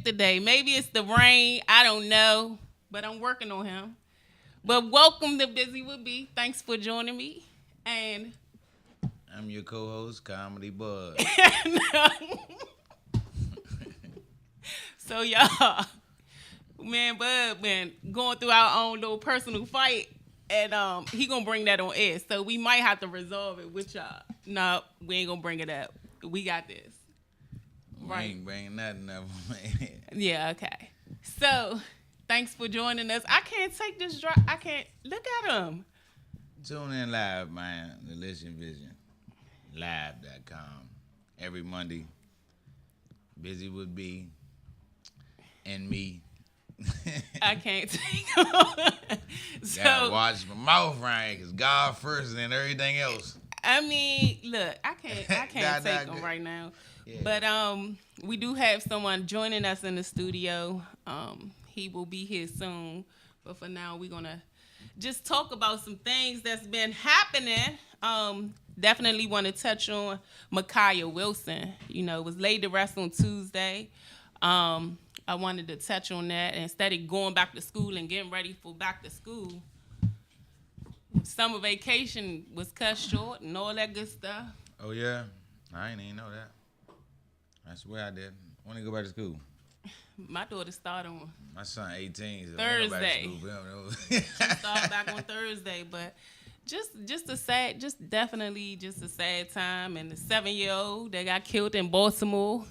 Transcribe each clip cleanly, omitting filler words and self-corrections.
today. Maybe it's the rain. I don't know. But I'm working on him. But welcome to Buzy With B. Thanks for joining me. And I'm your co-host, Comedy Bud. So y'all, man, Bud been going through our own little personal fight. And he gonna bring that on air. So we might have to resolve it with y'all. No, we ain't gonna bring it up. We got this. We ain't bringing nothing up, man. Yeah, okay. So, thanks for joining us. I can't take this drop. I can't. Look at him. Tune in live, man. The Listen Vision. Live.com. Every Monday. Buzy With B. And me. I can't take him. So, Gotta watch my mouth right, because God first and then everything else. I mean, look, I can't take him right now. Yeah. But we do have someone joining us in the studio. He will be here soon. But for now, we're going to just talk about some things that's been happening. Definitely want to touch on Micaiah Wilson. You know, it was laid to rest on Tuesday. I wanted to touch on that. Instead of going back to school and getting ready for back to school, summer vacation was cut short and all that good stuff. Oh, yeah? I ain't even know that. I swear I did. When you go back to school? My daughter started on my son 18. So Thursday. She started back on Thursday, but just a sad time. And the 7-year-old that got killed in Baltimore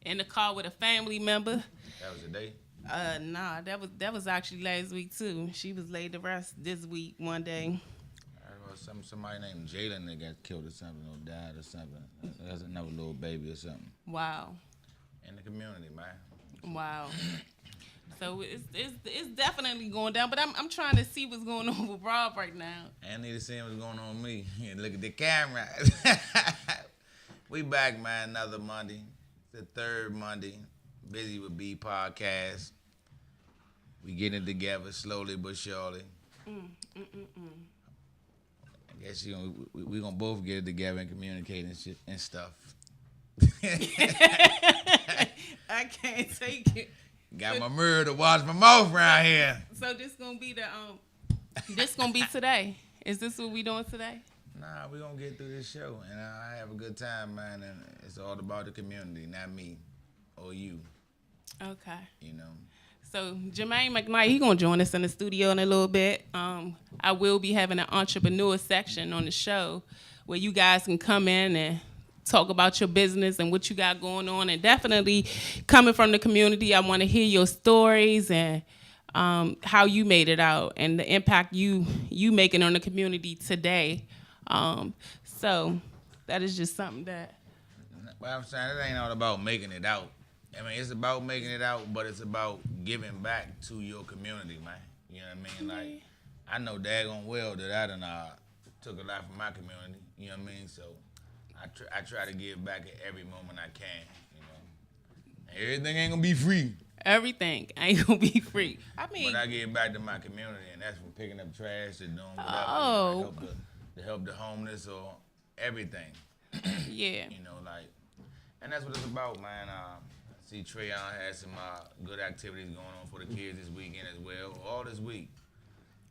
in the car with a family member. That was the day? Nah, that was actually last week too. She was laid to rest this week one day. Somebody named Jalen that got killed or something or died or something. That's another little baby or something. Wow. In the community, man. Wow. So it's definitely going down, but I'm trying to see what's going on with Rob right now. I need to see what's going on with me. Look at the camera. We back, man. Another Monday. It's the third Monday. Buzy With B podcast. We getting it together slowly but surely. I guess we gonna both get it together and communicate and shit and stuff. I can't take it. Got my mirror to wash my mouth around here. So this gonna be this gonna be today. Is this what we doing today? Nah, we gonna get through this show and I have a good time, man. And it's all about the community, not me or you. Okay. You know. So Jermaine McKnight, he gonna join us in the studio in a little bit. I will be having an entrepreneur section on the show where you guys can come in and talk about your business and what you got going on. And definitely coming from the community, I want to hear your stories and how you made it out and the impact you making on the community today. So that is just something that. Well, I'm saying it ain't all about making it out. I mean, it's about making it out, but it's about giving back to your community, man. You know what I mean? Like, I know daggone well that I done took a lot from my community. You know what I mean? So I try to give back at every moment I can. You know, and everything ain't gonna be free. Everything ain't gonna be free. I mean, but I give back to my community, and that's from picking up trash to doing whatever. Oh. To help the homeless or everything. Yeah. You know, like, and that's what it's about, man. See, Trayon had some good activities going on for the kids this weekend as well, all this week,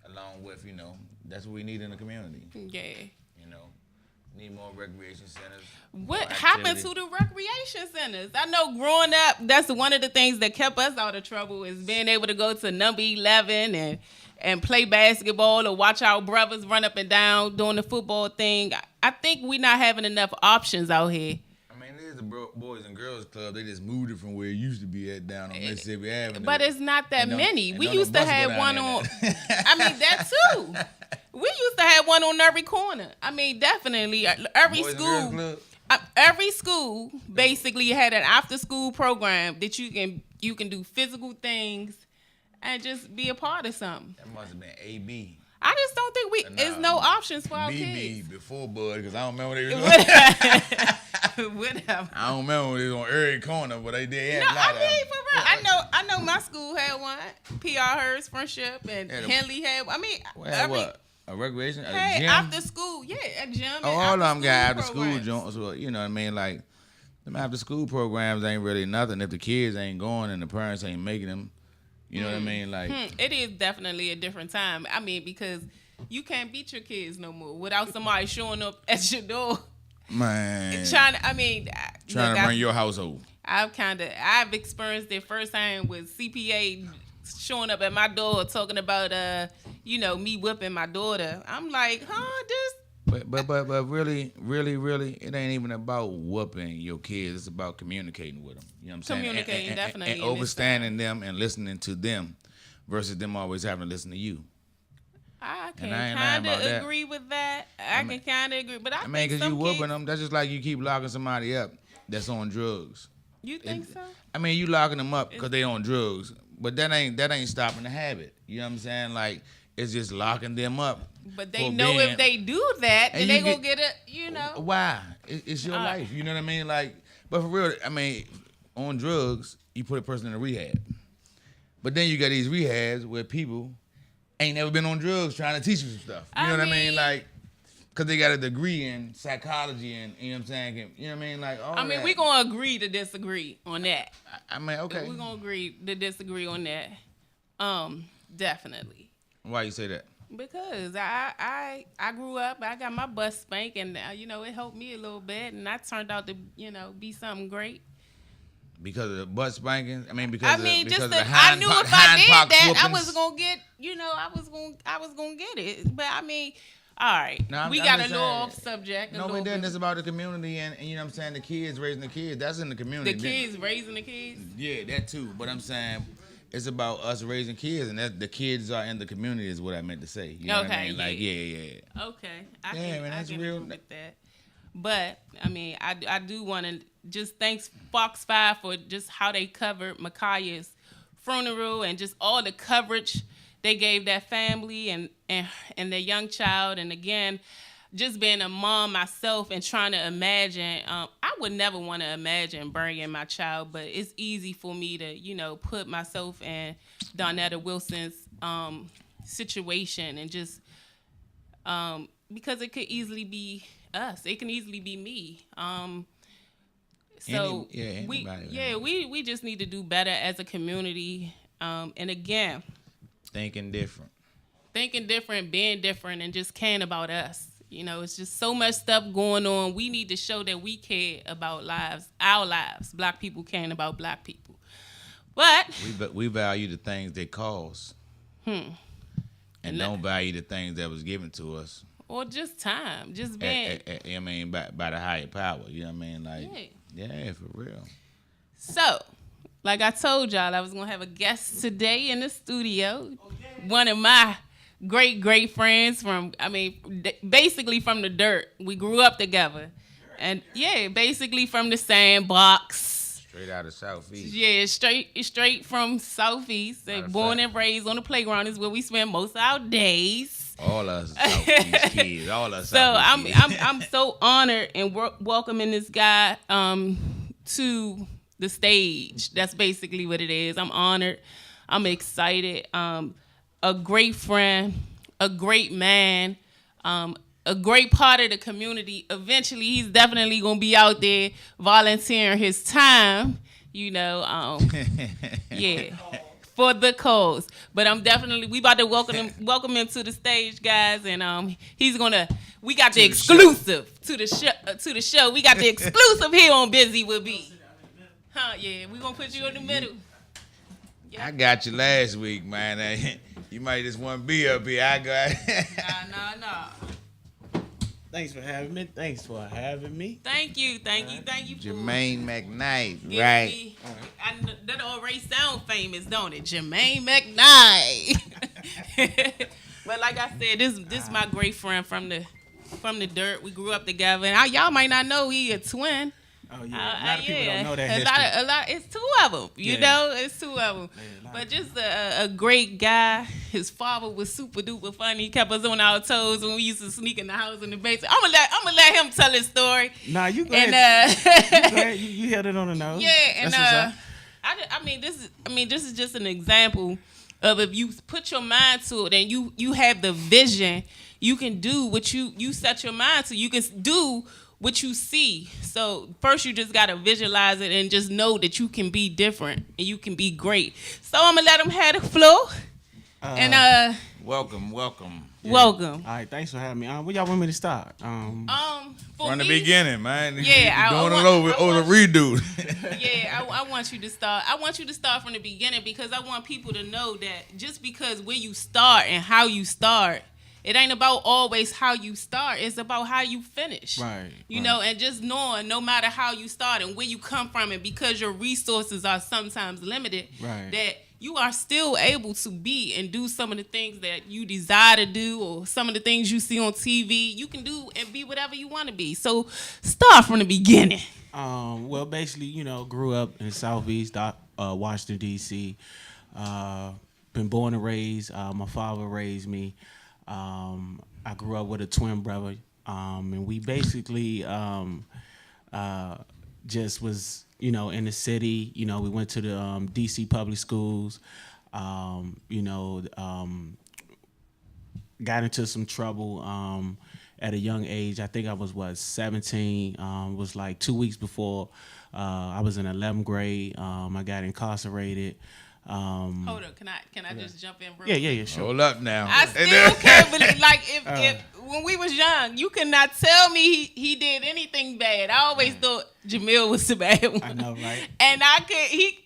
along with, you know, that's what we need in the community. Yeah. You know, need more recreation centers. What happened to the recreation centers? I know growing up, that's one of the things that kept us out of trouble is being able to go to number 11 and play basketball or watch our brothers run up and down doing the football thing. I think we're not having enough options out here. It is the Boys and Girls Club. They just moved it from where it used to be at down on Mississippi Avenue. But it's not that many. We used to have one on. I mean, that too. We used to have one on every corner. I mean, definitely every Boys school. Every school basically had an after-school program that you can do physical things and just be a part of something. That must have been AB. I just don't think there's no options for our kids. Before Bud, because I don't remember what they was on. Whatever. I don't remember when they was on every corner, but they did have a lot of them. For real. I know my school had one. PR Hurst Friendship and Henley had one. I mean, what? A recreation? A gym? After school, yeah, a gym. Oh, all of them got after school joints. So, you know what I mean? Like, Them after school programs ain't really nothing if the kids ain't going and the parents ain't making them. You know what I mean? Like it is definitely a different time. I mean, because you can't beat your kids no more without somebody showing up at your door. Man, trying to run your household. I've experienced it firsthand with CPA showing up at my door talking about me whipping my daughter. I'm like, But really, it ain't even about whooping your kids. It's about communicating with them. You know what I'm saying? Communicating, definitely. And understanding them and listening to them versus them always having to listen to you. I can kind of agree with that. I can kind of agree. But I mean, because you whooping them, that's just like you keep locking somebody up that's on drugs. You think so? I mean, you locking them up because they on drugs. But that ain't stopping the habit. You know what I'm saying? Like, it's just locking them up. But they know if they do that, then they gonna get it, Why? It's your life. You know what I mean? Like, but for real, I mean, on drugs, you put a person in a rehab. But then you got these rehabs where people ain't never been on drugs trying to teach you some stuff. You know what I mean? Like, because they got a degree in psychology and, you know what I'm saying? You know what I mean? Like, we're going to agree to disagree on that. I mean, okay. We're going to agree to disagree on that. Definitely. Why you say that? Because I grew up, I got my butt spanked, and, it helped me a little bit, and I turned out to, be something great. Because of the butt spanking? I knew if I did that, I was gonna get, I was gonna get it. But I mean, all right, we got a little off subject. No, but then it's about the community and you know what I'm saying, the kids raising the kids. That's in the community. The kids raising the kids. Yeah, that too. But I'm saying it's about us raising kids, and that the kids are in the community is what I meant to say. You know what I mean? Like, yeah. Okay, I can agree with that. But I mean, I do want to just thanks Fox 5 for just how they covered Ma'Khia's funeral and just all the coverage they gave that family and their young child. And again, just being a mom myself and trying to imagine, I would never want to imagine burying my child, but it's easy for me to, put myself in Donetta Wilson's situation and just because it could easily be us. It can easily be me. We just need to do better as a community. And again, thinking different, being different, and just caring about us. It's just so much stuff going on. We need to show that we care about our lives. Black people caring about black people. But we value the things they cause, and don't value the things that was given to us. Or just time, just being. I mean, by the higher power. You know what I mean? Like, yeah, for real. So, like I told y'all, I was gonna have a guest today in the studio. Okay. One of my great friends basically from the dirt. We grew up together, and basically from the sandbox. Straight out of Southeast. Yeah, straight from Southeast. Born and raised on the playground is where we spend most of our days. All us Southeast kids. All us. So I'm so honored and welcoming this guy to the stage. That's basically what it is. I'm honored. I'm excited. A great friend, a great man, a great part of the community. Eventually, he's definitely gonna be out there volunteering his time. For the cause. But we about to welcome him to the stage, guys, and we got the exclusive to the show. We got the exclusive here on Buzy With B. Yeah, we gonna put you in the middle. Yep. I got you last week, man. You might just want to be up here. I got No. Thanks for having me. Thank you. Jermaine McKnight, right? That already sound famous, don't it? Jermaine McKnight. But like I said, this my great friend from the dirt. We grew up together, and y'all might not know he a twin. Oh yeah, a lot of people don't know that history. A lot. It's two of them. It's two of them. Yeah, but just a great guy. His father was super duper funny. He kept us on our toes when we used to sneak in the house in the basement. I'm gonna let him tell his story. Nah, you go ahead. You hit it on the nose. Yeah, and this is just an example of if you put your mind to it and you have the vision, you can do what you set your mind to. You can do what you see. So first you just gotta visualize it and just know that you can be different and you can be great. So I'm gonna let them have the floor. Welcome. Yeah. Welcome. All right, thanks for having me. Where y'all want me to start? From the beginning, man. Yeah, you're doing it over redo. Yeah, I want you to start. I want you to start from the beginning because I want people to know that just because where you start and how you start, it ain't about always how you start. It's about how you finish. Right. You know, and just knowing no matter how you start and where you come from, and because your resources are sometimes limited, right, that you are still able to be and do some of the things that you desire to do, or some of the things you see on TV. You can do and be whatever you want to be. So start from the beginning. Well, basically, you know, grew up in Southeast Washington, D.C. Been born and raised. My father raised me. I grew up with a twin brother. And we basically just was, you know, in the city. You know, we went to the D.C. public schools. You know, got into some trouble at a young age. I think I was 17. Was like 2 weeks before I was in 11th grade. I got incarcerated. Hold up, can I just jump in, bro? Yeah, sure. Hold up now. I still can't believe, like, if when we was young, you could not tell me he did anything bad. I always thought Jamil was the bad one. I know, right? And I could, he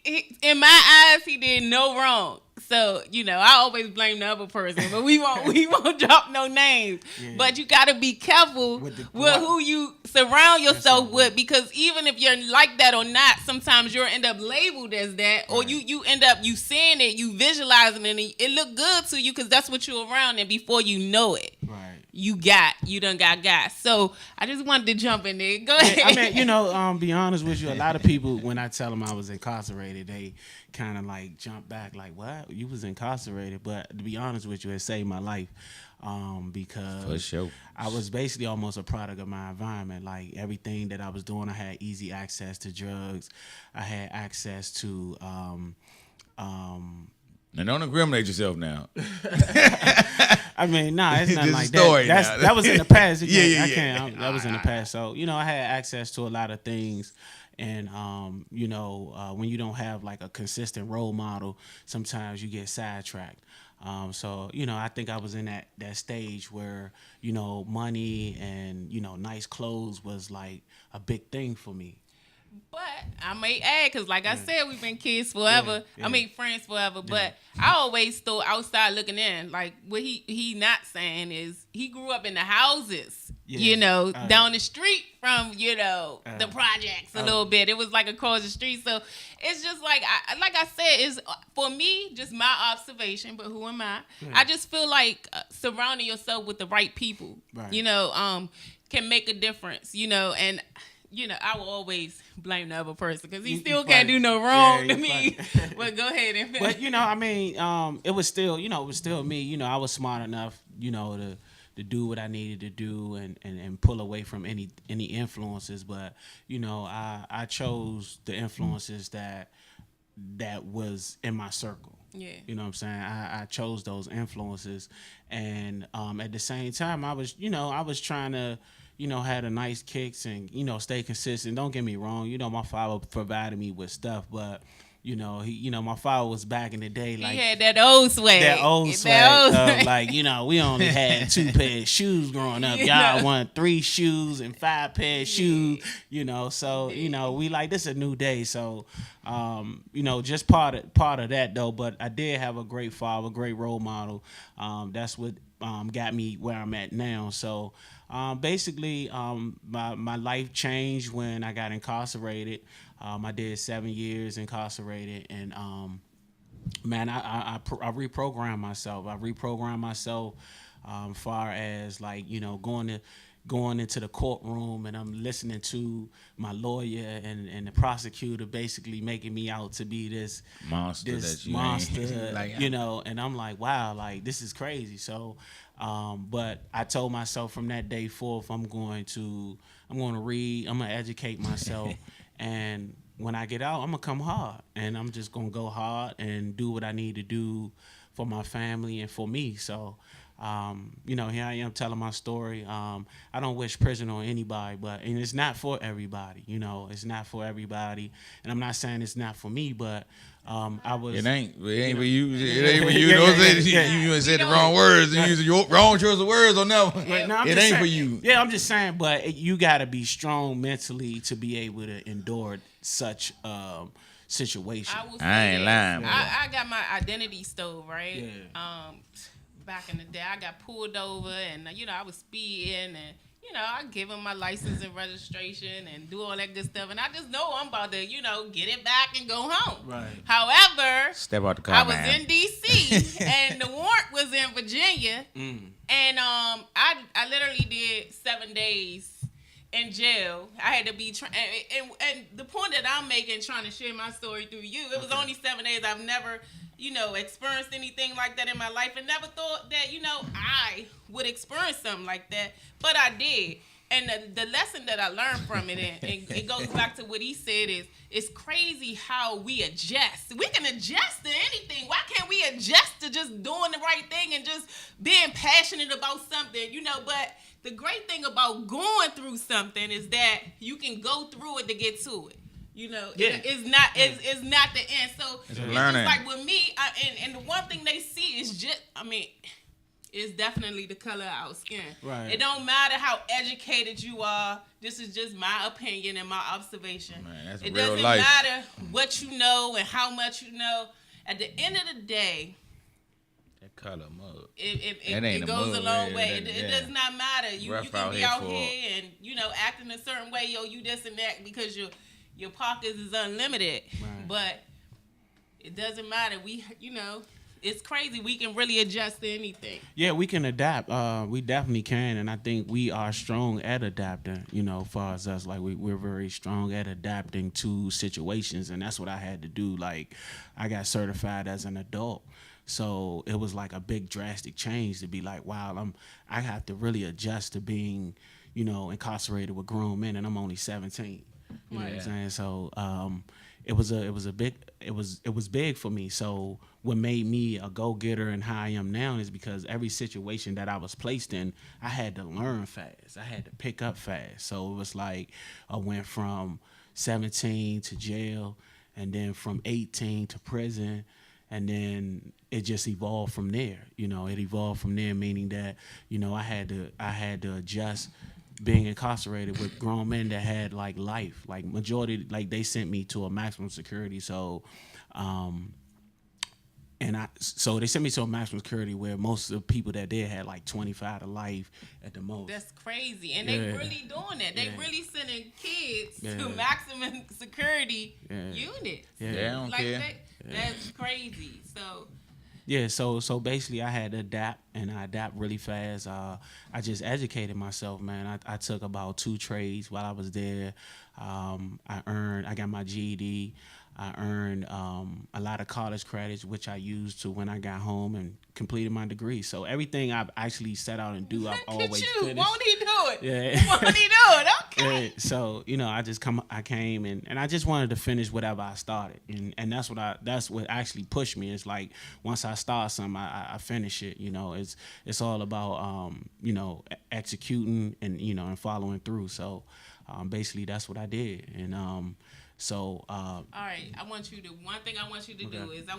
in my eyes, he did no wrong. So, you know, I always blame the other person, but we won't drop no names. Yeah. But you got to be careful with who you surround yourself with, because even if you're like that or not, sometimes you'll end up labeled as that, or you end up you seeing it, you visualizing it, it look good to you because that's what you're around, and before you know it, you done got. So I just wanted to jump in there. Go ahead. I mean, you know, be honest with you, a lot of people, when I tell them I was incarcerated, they kind of like jump back like, what? You was incarcerated? But to be honest with you, it saved my life because for sure. I was basically almost a product of my environment. Like everything that I was doing, I had easy access to drugs. I had access to and don't incriminate yourself now. I mean, nah, it's not like that. That was in the past. That was in the past. So, you know, I had access to a lot of things. And, you know, when you don't have like a consistent role model, sometimes you get sidetracked. So, you know, I think I was in that stage where, you know, money and, you know, nice clothes was like a big thing for me. But I may add, because like I said, we've been kids forever. I mean, friends forever. But I always thought outside looking in, like what he not saying is he grew up in the houses, you know, down the street from, you know, the projects a little bit. It was like across the street. So it's just like I said, is for me, just my observation, but who am I? I just feel like surrounding yourself with the right people, you know, can make a difference, you know, and you know, I will always blame the other person because he still can't do no wrong to me. But go ahead and finish. But, you know, I mean, it was still me. You know, I was smart enough, you know, to do what I needed to do and pull away from any influences. But, you know, I chose the influences that was in my circle. Yeah. You know what I'm saying? I chose those influences. And at the same time, I was trying to, you know, had a nice kicks and, you know, stay consistent. Don't get me wrong. You know, my father provided me with stuff, but, you know, my father was back in the day. Like, he had that old swag. Like, you know, we only had 2 pairs of shoes growing up. Y'all want 3 shoes and 5 pairs of shoes, you know. So, you know, we like, this is a new day. So, you know, just part of that, though. But I did have a great father, great role model. That's what got me where I'm at now. So, basically, my life changed when I got incarcerated. I did 7 years incarcerated, and man, I reprogrammed myself. I reprogrammed myself, far as like, you know, going into the courtroom, and I'm listening to my lawyer and the prosecutor basically making me out to be this monster, like, you know, and I'm like, wow, like this is crazy. So, but I told myself from that day forth, I'm going to read, I'm going to educate myself, and when I get out, I'm going to come hard, and I'm just going to go hard and do what I need to do for my family and for me. So, Here I am telling my story. I don't wish prison on anybody, and it's not for everybody. It's not for everybody, and I'm not saying it's not for me, but I was. It ain't for you. It ain't for you. You said the wrong words. You used your wrong choice of words on that one. It ain't for you. Yeah, I'm just saying, but you got to be strong mentally to be able to endure such situation. I ain't lying. I got my identity stole, right? Yeah. Back in the day, I got pulled over, and I was speeding, and I give them my license and registration and do all that good stuff, and I just know I'm about to, get it back and go home. Right. However, step out the car, I was in D.C. and the warrant was in Virginia, and I literally did 7 days in jail. I had to be and the point that I'm making, trying to share my story through you, it was only 7 days. I've never experienced anything like that in my life, and never thought that I would experience something like that, but I did. And the lesson that I learned from it, and it goes back to what he said, is it's crazy how we adjust. We can adjust to anything. Why can't we adjust to just doing the right thing and just being passionate about something, But the great thing about going through something is that you can go through it to get to it. It's not the end. So it's just like with me, and the one thing they see is it's definitely the color of our skin. Right. It don't matter how educated you are. This is just my opinion and my observation. Man, that's it real doesn't life. matter what you know and how much you know. At the end of the day, that color mug. It goes a long way. It does not matter. You can be out here and acting a certain way. You this and that because your pockets is unlimited. Right. But it doesn't matter. It's crazy. We can really adjust to anything. Yeah, we can adapt. We definitely can, and I think we are strong at adapting. Far as us, like we're very strong at adapting to situations, and that's what I had to do. Like, I got certified as an adult, so it was like a big drastic change to be like, wow, I have to really adjust to being, incarcerated with grown men, and I'm only 17. You know what I'm saying? So it was big for me. So what made me a go-getter and how I am now is because every situation that I was placed in, I had to learn fast. I had to pick up fast. So it was like I went from 17 to jail, and then from 18 to prison, and then it just evolved from there. It evolved from there, meaning that I had to adjust being incarcerated with grown men that had like life, like majority, like they sent me to a maximum security. So, so they sent me to a maximum security where most of the people that did had like 25 to life at the most. That's crazy. And they really doing that. They really sending kids to maximum security units. Yeah, they don't care. That's crazy. So. Yeah, so basically I had to adapt, and I adapt really fast. I just educated myself, man. I took about 2 trades while I was there. I got my GED. I earned a lot of college credits, which I used to when I got home and completed my degree. So everything I've actually set out and do, I've always finished. Won't he do it? Yeah. Won't he do it? Okay. Yeah. So I came and I just wanted to finish whatever I started, and that's what actually pushed me. It's like once I start something, I finish it. It's all about executing and following through. So basically that's what I did, and So, all right, one thing I want you to do is I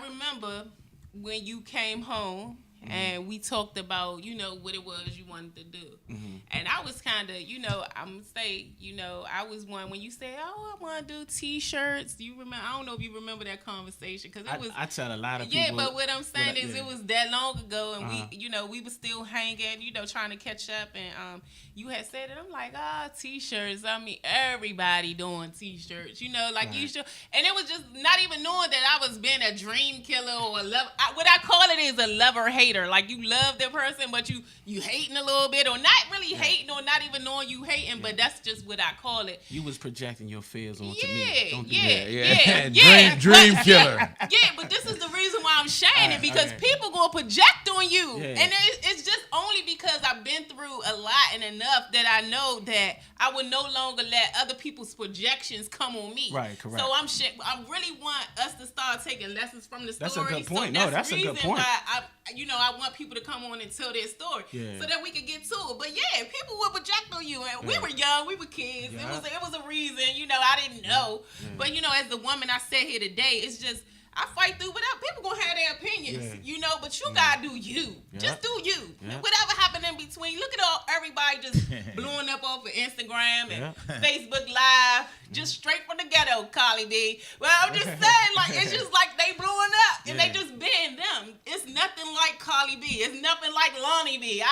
remember when you came home and we talked about, what it was you wanted to do. Mm-hmm. And I was kind of, I'm going to say, I was one when you said, I want to do T-shirts. You remember? I don't know if you remember that conversation. Cause it was, I tell a lot of people. Yeah, but what I'm saying is it was that long ago and we were still hanging, trying to catch up. And you had said it. I'm like, T-shirts. I mean, everybody doing T-shirts, you should. And it was just not even knowing that I was being a dream killer or a lover. What I call it is a lover-hater. Like you love that person, but you hating a little bit, or not really hating, or not even knowing you hating. But that's just what I call it. You was projecting your fears onto me. Don't do that. Dream killer. Yeah, but this is the reason why I'm sharing it, because people gonna project on you, and it's just only because I've been through a lot and enough that I know that I would no longer let other people's projections come on me. Right, correct. So I really want us to start taking lessons from the story. That's a good point. So that's a good point. Why I want people to come on and tell their story, so that we can get to it. But yeah, people would project on you, and we were young, we were kids. Yeah. It was a reason. I didn't know. Yeah. But as the woman I said here today, it's just I fight through without people gonna have their opinions, but you gotta do you. Just do you. Whatever happened in between. Look at everybody just blowing up off of Instagram and Facebook Live, just straight from the ghetto, Carly B. Well, I'm just saying, it's just like they blowing up and they just being them. It's nothing like Carly B. It's nothing like Lonnie B.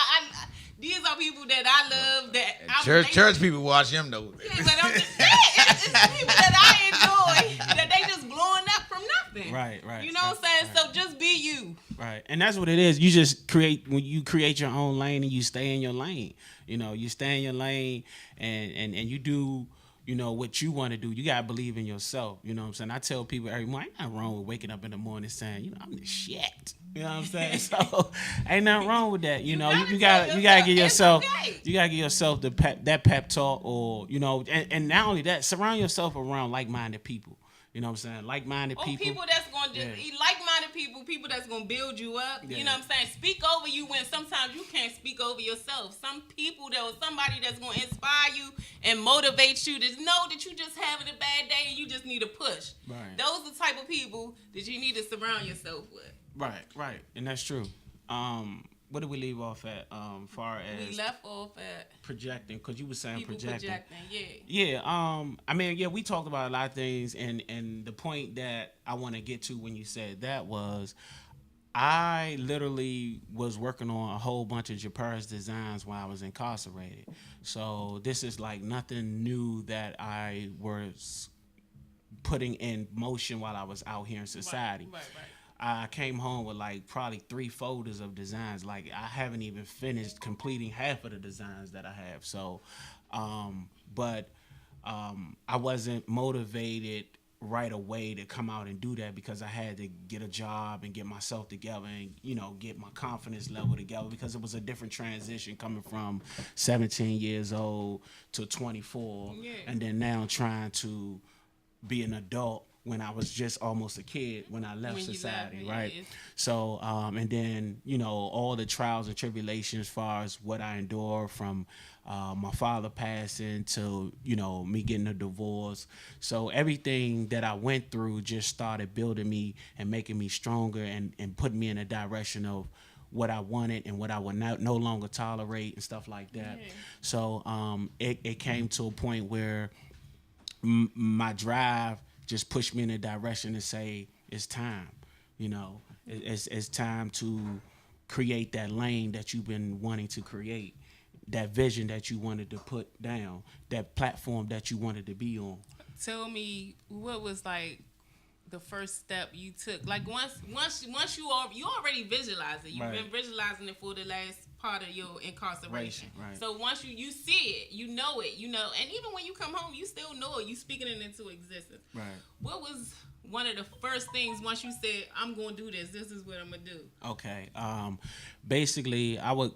These are people that I love. That church people watch them though. Yeah, but I'm just saying, it's people that I enjoy that they just blowing up from nothing. Right. You know what I'm saying? Right. So just be you. Right, and that's what it is. You just when you create your own lane and you stay in your lane. You stay in your lane and you do. What you want to do. You gotta believe in yourself. You know what I'm saying? I tell people every morning, ain't nothing wrong with waking up in the morning saying, I'm the shit. You know what I'm saying? So ain't nothing wrong with that. You gotta give yourself that pep talk, or and not only that, surround yourself around like-minded people. You know what I'm saying? Like-minded people. People that's going to like-minded people that's going to build you up. Yeah. You know what I'm saying? Speak over you when sometimes you can't speak over yourself. Some people, somebody that's going to inspire you and motivate you to know that you just having a bad day and you just need a push. Right. Those are the type of people that you need to surround yourself with. Right. And that's true. What did we leave off at? Far as we left off at projecting, because you were saying people projecting. Yeah. We talked about a lot of things, and the point that I want to get to when you said that was, I literally was working on a whole bunch of Japar's designs while I was incarcerated. So this is like nothing new that I was putting in motion while I was out here in society. Right. I came home with probably 3 folders of designs. I haven't even finished completing half of the designs that I have. So, but I wasn't motivated right away to come out and do that because I had to get a job and get myself together and, get my confidence level together, because it was a different transition coming from 17 years old to 24. Yeah. And then now trying to be an adult when I was just almost a kid when I left society, right? Yes. So, and then, all the trials and tribulations as far as what I endured from my father passing to, me getting a divorce. So everything that I went through just started building me and making me stronger and putting me in a direction of what I wanted and what I would no longer tolerate and stuff like that. Yeah. So it came to a point where my drive just push me in a direction and say, it's time. It's time to create that lane that you've been wanting to create, that vision that you wanted to put down, that platform that you wanted to be on. Tell me, what was the first step you took? Once you already visualized it. You've been visualizing it for the last part of your incarceration. Right. So once you see it, you know it, and even when you come home, you still know it. You speaking it into existence. Right. What was one of the first things once you said, I'm going to do this, this is what I'm going to do? Okay. Basically, I would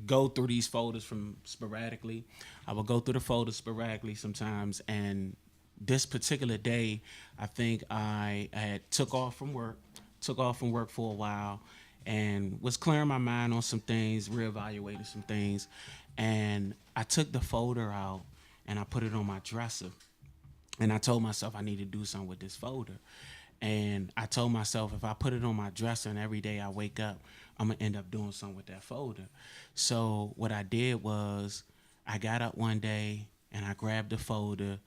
go through these folders sporadically. I would go through the folders sporadically sometimes, and this particular day, I think I had took off from work for a while, and was clearing my mind on some things, reevaluating some things, and I took the folder out and I put it on my dresser, and I told myself I need to do something with this folder, and I told myself if I put it on my dresser and every day I wake up, I'm gonna end up doing something with that folder. So what I did was I got up one day and I grabbed the folder,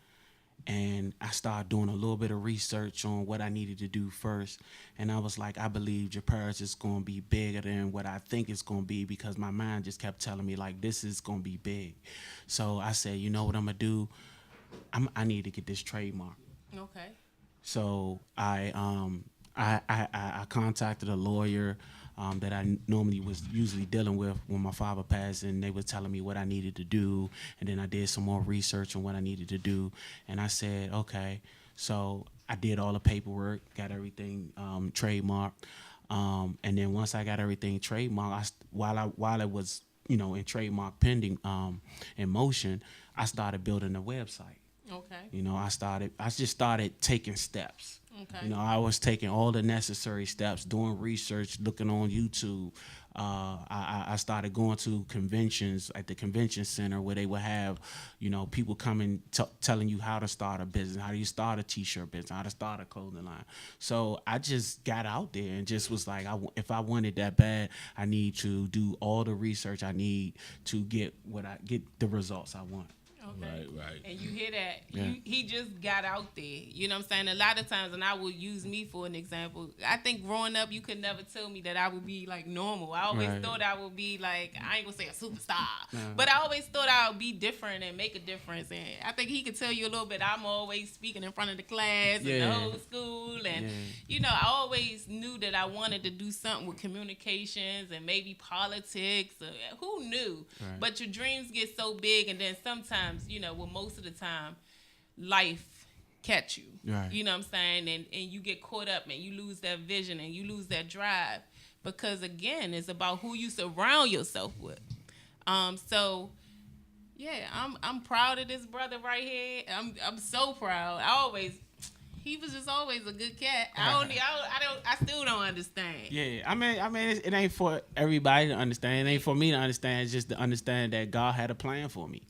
and I started doing a little bit of research on what I needed to do first. And I was like, I believe Japar's is going to be bigger than what I think it's going to be, because my mind just kept telling me, this is going to be big. So I said, you know what I'm going to do? I need to get this trademark. Okay. So I contacted a lawyer that I normally was usually dealing with when my father passed, and they were telling me what I needed to do, and then I did some more research on what I needed to do, and I said, okay. So I did all the paperwork, got everything trademarked, and then once I got everything trademarked, while it was in trademark pending in motion, I started building a website. Okay. I just started taking steps. Okay. I was taking all the necessary steps, doing research, looking on YouTube. I started going to conventions at the convention center where they would have, people coming telling you how to start a business, how do you start a t-shirt business, how to start a clothing line. So I just got out there and just was like, if I want it that bad, I need to do all the research I need to get the results I want. Okay. Right. And you hear that. Yeah. He just got out there. You know what I'm saying? A lot of times, and I will use me for an example, I think growing up, you could never tell me that I would be like normal. I always thought I would be like, I ain't gonna say a superstar, but I always thought I would be different and make a difference. And I think he could tell you a little bit. I'm always speaking in front of the class and the whole school. And, I always knew that I wanted to do something with communications and maybe politics. Who knew? Right. But your dreams get so big, and then sometimes, most of the time, life catch you. Right. You know what I'm saying? And you get caught up and you lose that vision and you lose that drive. Because, again, it's about who you surround yourself with. So, yeah, I'm proud of this brother right here. I'm so proud. He was just always a good cat. I still don't understand. Yeah, I mean, it ain't for everybody to understand. It ain't for me to understand. It's just to understand that God had a plan for me.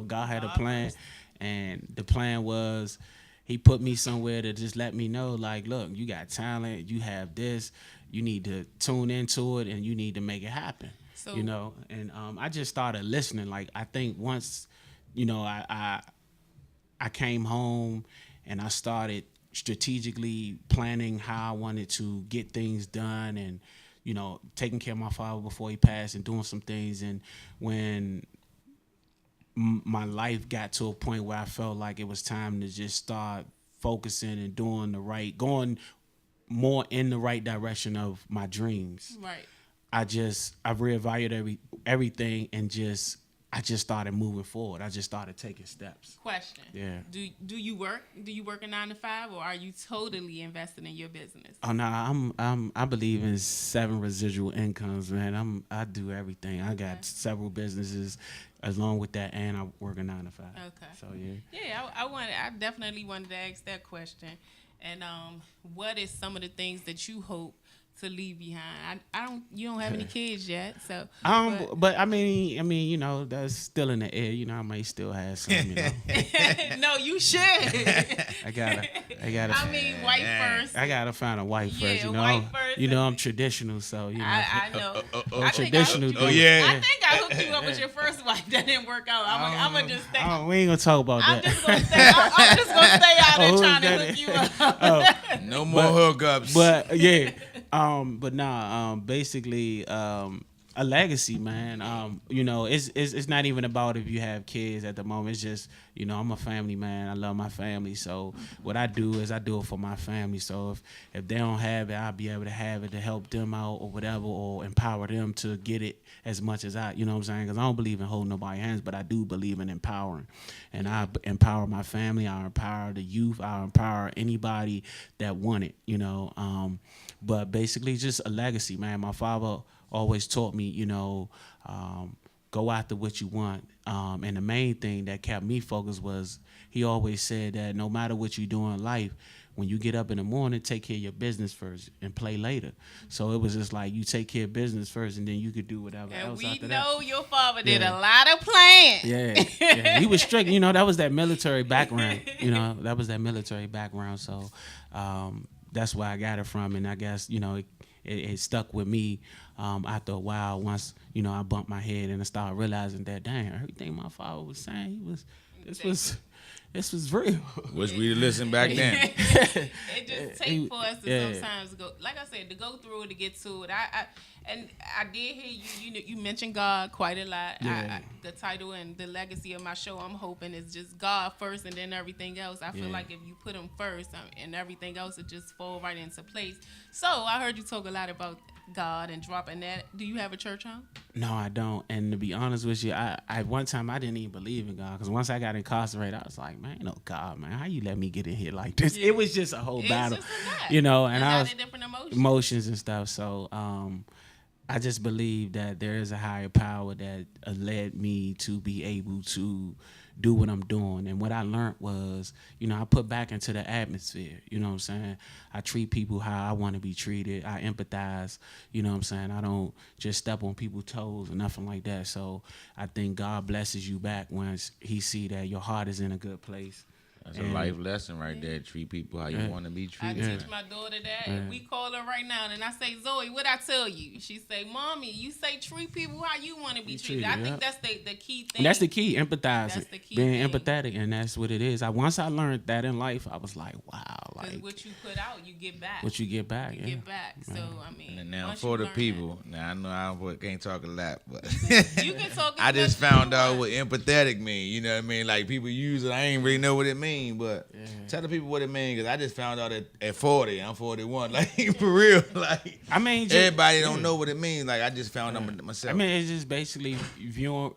God had a plan, and the plan was he put me somewhere to just let me know, like, look, you got talent, you have this, you need to tune into it, and you need to make it happen. So, and I just started listening. Like, I think once, I came home and I started strategically planning how I wanted to get things done, and taking care of my father before he passed and doing some things. And when my life got to a point where I felt like it was time to just start focusing and going more in the right direction of my dreams. Right. I reevaluated everything and I just started moving forward. I just started taking steps. Question. Yeah. Do you work? Do you work a 9 to 5, or are you totally invested in your business? Oh no, I believe in 7 residual incomes, man. I do everything. I got several businesses along with that, and I work a 9 to 5. Okay. So yeah. Yeah, I definitely wanted to ask that question. And what is some of the things that you hope to leave behind? You don't have any kids yet, so. But I mean, that's still in the air. I might still have some. No, you should. I gotta. Wife first. I gotta find a wife first. Wife first. I'm traditional, so I know. I traditional. I think I hooked you up with your first wife. That didn't work out. I'm gonna just stay. We ain't gonna talk about that. I'm just gonna stay out there trying to hook you up. No more hookups. But yeah. Basically, a legacy, man. It's not even about if you have kids at the moment. It's just, I'm a family man. I love my family. So what I do is I do it for my family. So if they don't have it, I'll be able to have it to help them out or whatever, or empower them to get it as much as I, what I'm saying? Because I don't believe in holding nobody's hands, but I do believe in empowering. And I empower my family. I empower the youth. I empower anybody that want it, But basically just a legacy, man. My father always taught me, go after what you want. And the main thing that kept me focused was he always said that no matter what you do in life, when you get up in the morning, take care of your business first and play later. So it was just like you take care of business first and then you could do whatever else after that. And we know your father did a lot of planning. Yeah. He was strict. That was that military background. So that's where I got it from. And I guess, it stuck with me after a while. Once, I bumped my head and I started realizing that, dang, everything my father was saying, this was real. Wish we'd listen back then. It just takes for us to sometimes go, like I said, to go through it, to get to it. I did hear you mentioned God quite a lot. Yeah. The title and the legacy of my show, I'm hoping, is just God first and then everything else. I feel like if you put him first and everything else, it just fall right into place. So I heard you talk a lot about God and dropping that. Do you have a church home? No, I don't. And to be honest with you, I one time I didn't even believe in God, because once I got incarcerated, I was like, man, God, man, how you let me get in here like this? It was just a whole battle, just a lot. and I was different emotions and stuff. So I just believe that there is a higher power that led me to be able to do what I'm doing. And what I learned was, I put back into the atmosphere. You know what I'm saying? I treat people how I want to be treated. I empathize. You know what I'm saying? I don't just step on people's toes or nothing like that. So I think God blesses you back once he see that your heart is in a good place. That's a life lesson right there. Treat people how you want to be treated. I teach my daughter that. If we call her right now and I say, Zoe, what I tell you? She say, Mommy, you say treat people how you want to be treated. I think that's the key thing. And that's the key, empathizing. That's the key being thing. Empathetic, and that's what it is. Once I learned that in life, I was like, wow. Like, what you put out, you get back. What you get back, you get back. So, I mean. And now for the people, now I know I can't talk a lot, but you can talk I just found out what empathetic mean. You know what I mean? Like people use it, I ain't really know what it mean, but tell the people what it means, because I just found out at 40. I'm 41. Like, for real. Like, I mean, just, everybody don't know what it means. Like, I just found out myself. I mean, it's just basically viewing,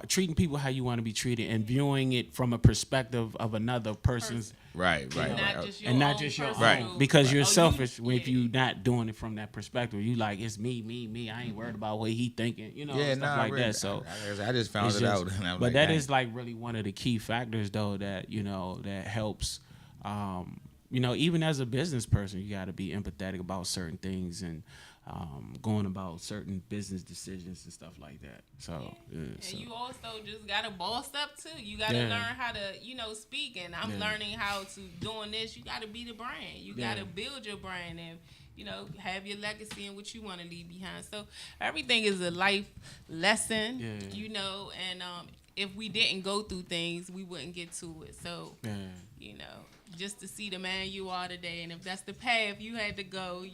treating people how you want to be treated and viewing it from a perspective of another person's. Right. And not just your own. Right. Because you're selfish if you're not doing it from that perspective. You like, it's me. I ain't worried about what he thinking, stuff like that. So I just found it out. But like, that is like really one of the key factors, though, that, that helps. Even as a business person, you got to be empathetic about certain things and going about certain business decisions and stuff like that. So, and you also just gotta boss up too. You gotta learn how to, speak. And I'm learning how to doing this. You gotta be the brand. You gotta build your brand and have your legacy and what you want to leave behind. So everything is a life lesson. And if we didn't go through things, we wouldn't get to it. So, just to see the man you are today, and if that's the path you had to go,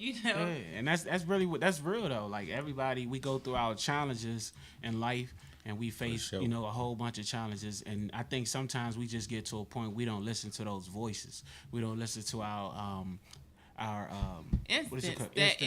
and that's real though. Like everybody, we go through our challenges in life, and we face a whole bunch of challenges. And I think sometimes we just get to a point we don't listen to those voices. We don't listen to our instance that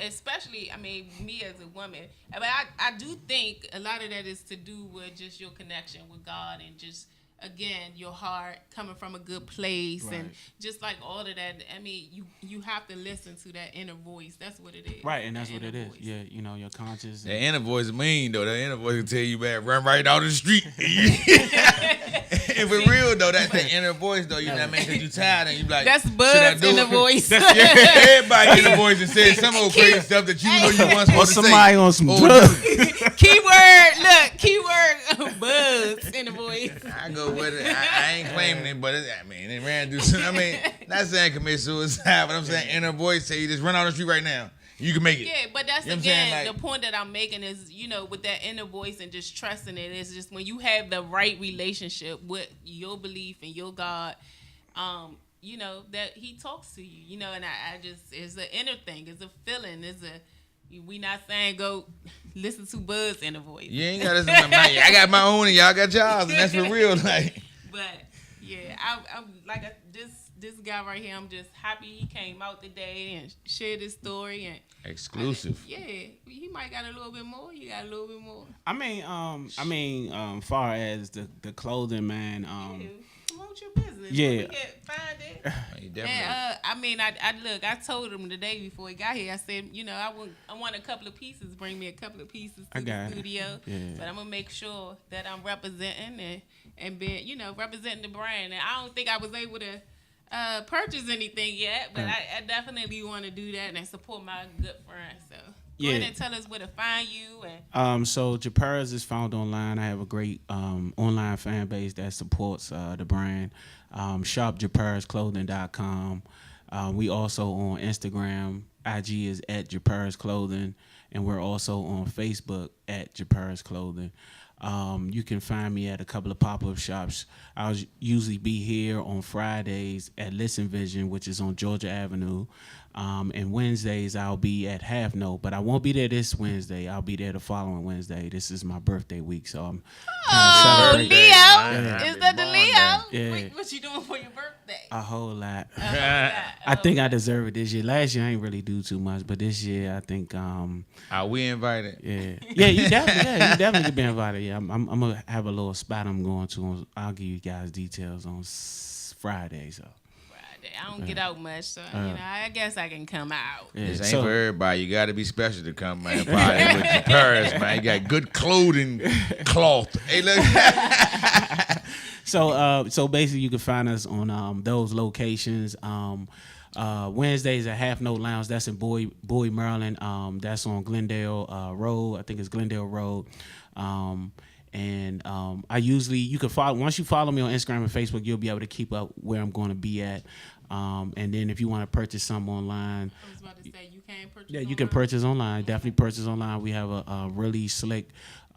especially, I mean, me as a woman, but I do think a lot of that is to do with just your connection with God and just, again, your heart coming from a good place, and just like all of that. I mean, you have to listen to that inner voice. That's what it is. Right, and that's what it is. Yeah, your conscious. The inner voice mean though. The inner voice can tell you, man, run right down the street. And for real though, that's the inner voice though. You know what I mean? Because you tired and you like, that's Buz's inner voice. Everybody inner voice and says some old crazy stuff that you know you weren't supposed to say. Somebody on some drugs. Keyword, Buzz inner voice. I go with it. I ain't claiming it, but it ran through some. I mean, not saying commit suicide, but I'm saying inner voice say you just run on the street right now. You can make it. Yeah, but that's the point that I'm making is, with that inner voice and just trusting it. It's just when you have the right relationship with your belief and your God, that He talks to you. And I just, it's an inner thing. It's a feeling. We not saying go listen to Buzz inner voice. You ain't got to listen to mine. I got my own and y'all got y'all, and that's for real. Like. But yeah, I'm like this guy right here. I'm just happy he came out today and shared his story and exclusive. He might got a little bit more. You got a little bit more. I mean, far as the clothing, man. Promote your business. Yeah. Find it. And I told him the day before he got here. I said, I want a couple of pieces. Bring me a couple of pieces to the studio. Yeah. But I'm gonna make sure that I'm representing and being, representing the brand. And I don't think I was able to purchase anything yet, but I definitely want to do that and support my good friends. So go ahead and tell us where to find you. And so Japers is found online. I have a great online fan base that supports the brand. ShopJapersClothing.com. We also on Instagram. IG is at Japers Clothing, and we're also on Facebook at Japers Clothing. You can find me at a couple of pop-up shops. I'll usually be here on Fridays at Listen Vision, which is on Georgia Avenue. And Wednesdays I'll be at Half Note, but I won't be there this Wednesday. I'll be there the following Wednesday. This is my birthday week, so I'm Leo! Yeah. Is that the Leo? Yeah. What you doing for your birthday? A whole lot. I think I deserve it this year. Last year I ain't really do too much, but this year I think Are we invited? Yeah, you definitely could be invited. Yeah, I'm gonna have a little spot I'm going to. I'll give you guys details on Friday. So. I don't get out much, so I guess I can come out. Yeah, this ain't for everybody. You got to be special to come, man. Party with your Paris, man. You got good clothing, cloth. Hey, look. So basically, you can find us on those locations. Wednesdays at Half Note Lounge. That's in Bowie, Maryland. That's on Glendale Road. I think it's Glendale Road. You can follow, once you follow me on Instagram and Facebook, you'll be able to keep up where I'm going to be at. And then if you want to purchase something online, I was about to say you can purchase. Yeah, you can purchase online. Definitely purchase online. We have a really slick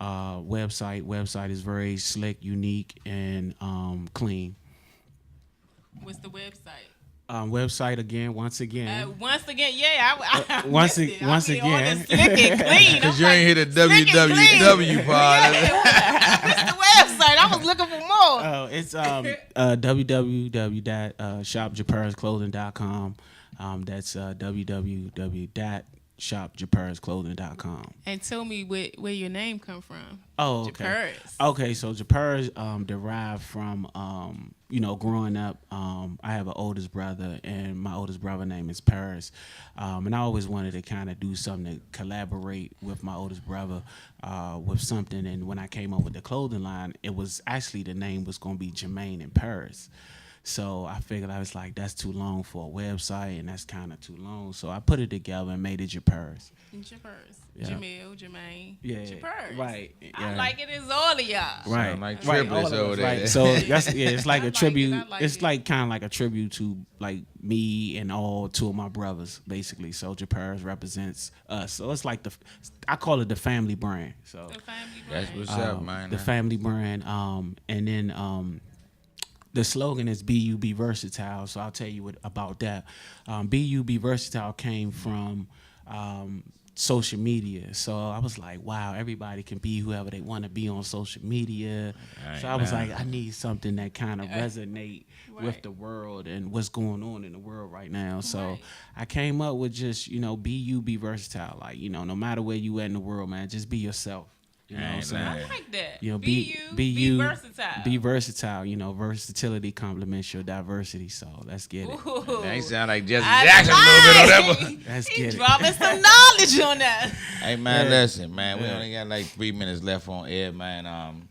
website. Website is very slick, unique, and clean. What's the website? Website again, once again, yeah. Once again, slick and clean. Because you ain't hit the www part. What's the website? I was looking for more. Oh, it's www.shopjaparsclothing.com. That's www.shopjaparsclothing.com. And tell me where your name come from. Oh, okay. Japars. Okay, so Japars derived from growing up. I have an oldest brother, and my oldest brother name is Paris. And I always wanted to kind of do something to collaborate with my oldest brother with something. And when I came up with the clothing line, it was actually the name was going to be Jermaine in Paris. So I figured I was like, that's too long for a website, and that's kind of too long. So I put it together and made it Japars. Japars. Yeah. Jamil, Jermaine. Yeah. Japars. Right. Yeah. I like it as all of y'all. Right. Like triplets over there. Right. So it's like a tribute. It's like kind of like a tribute to like me and all two of my brothers, basically. So Japars represents us. So it's like I call it the family brand. So the family brand. That's what's up, man. The family brand. And then the slogan is Be Versatile. So I'll tell you about that. Be Versatile came from social media. So I was like, wow, everybody can be whoever they want to be on social media. So I was like, I need something that kind of resonate with the world and what's going on in the world right now. So I came up with just, be versatile. Like, no matter where you at in the world, man, just be yourself. So I like that. Be versatile. Be versatile. Versatility complements your diversity. So let's get it. Ooh. That sound like Jesse Jackson a little bit on that one. Let's get He's it. dropping some knowledge on that. Hey man, listen, man. We only got like 3 minutes left on air, man.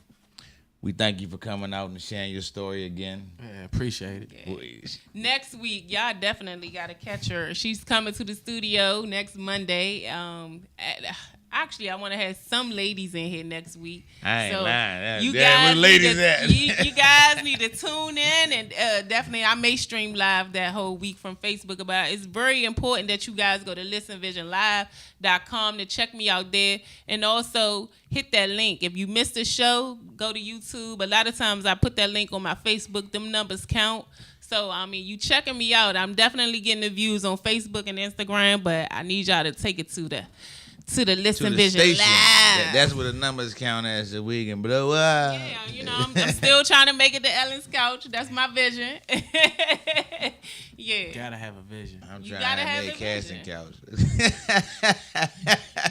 We thank you for coming out and sharing your story again. Yeah, appreciate it. Yeah. Next week, y'all definitely got to catch her. She's coming to the studio next Monday. Actually, I want to have some ladies in here next week. I ain't lying. You guys, you guys need to tune in, and definitely I may stream live that whole week from Facebook about it. It's very important that you guys go to listenvisionlive.com to check me out there, and also hit that link. If you missed the show, go to YouTube. A lot of times I put that link on my Facebook. Them numbers count. So, you checking me out. I'm definitely getting the views on Facebook and Instagram, but I need y'all to take it to the Listen Vision Live. That's where the numbers count as, so we can blow up. Yeah, I'm still trying to make it to Ellen's couch. That's my vision. Yeah. Gotta have a vision. I'm trying to make casting couch.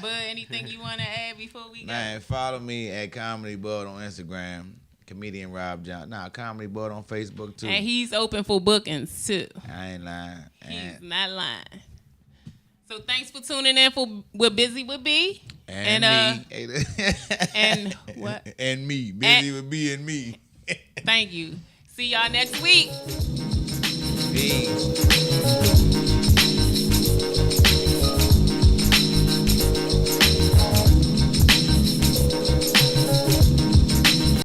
But anything you want to add before we go? Man, follow me at Comedy Bud on Instagram. Comedian Rob John. Comedy Bud on Facebook too. And he's open for bookings too. I ain't lying. He's not lying. So thanks for tuning in We're Buzy With B. And me. And what? And me. Buzy With B and me. Thank you. See y'all next week. Peace.